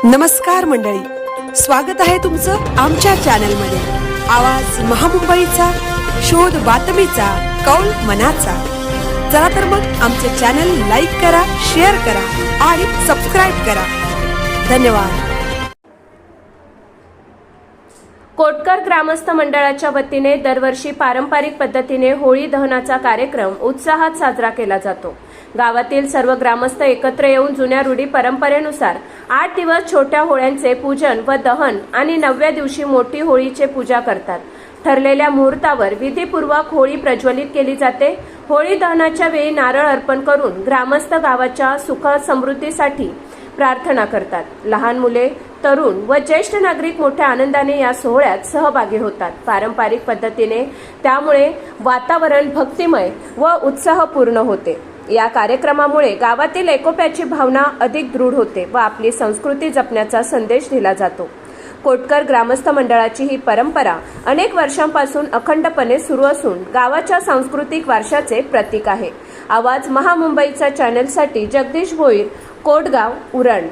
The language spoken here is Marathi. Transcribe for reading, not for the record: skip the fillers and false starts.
नमस्कार मंडळी, स्वागत आहे तुमचं आमच्या चॅनलमध्ये। आवाज महामुंबईचा, शोध बातमीचा, कौल मनाचा। चला तर मग आमचे चॅनल लाईक करा, शेअर करा आणि सबस्क्राइब करा। धन्यवाद। कोटकर ग्रामस्थ मंडळाच्या वतीने दरवर्षी पारंपरिक पद्धतीने होळी दहनाचा कार्यक्रम उत्साहात साजरा केला जातो। गावातील सर्व ग्रामस्थ एकत्र येऊन जुन्या रूढी परंपरेनुसार 8 दिवस छोट्या होळ्यांचे पूजन व दहन आणि 9व्या दिवशी मोठी होळीचे पूजा करतात। ठरलेल्या मुहूर्तावर विधीपूर्वक होळी प्रज्वलित केली जाते। होळी दहनाच्या वेळी नारळ अर्पण करून ग्रामस्थ गावाच्या सुख समृद्धीसाठी प्रार्थना करतात। लहान मुले, तरुण व ज्येष्ठ नागरिक मोठ्या आनंदाने या सोहळ्यात सहभागी होतात। पारंपरिक पद्धतीने त्यामुळे वातावरण भक्तिमय व उत्साहपूर्ण होते। या कार्यक्रमामुळे गावातील एकोप्याची भावना अधिक दृढ होते व आपली संस्कृती जपण्याचा संदेश दिला जातो। कोटकर ग्रामस्थ मंडळाची ही परंपरा अनेक वर्षांपासून अखंडपणे सुरू असून गावाच्या सांस्कृतिक वारशाचे प्रतीक आहे। आवाज महामुंबईचा चॅनलसाठी जगदीश भोईर, कोटगाव, उरण।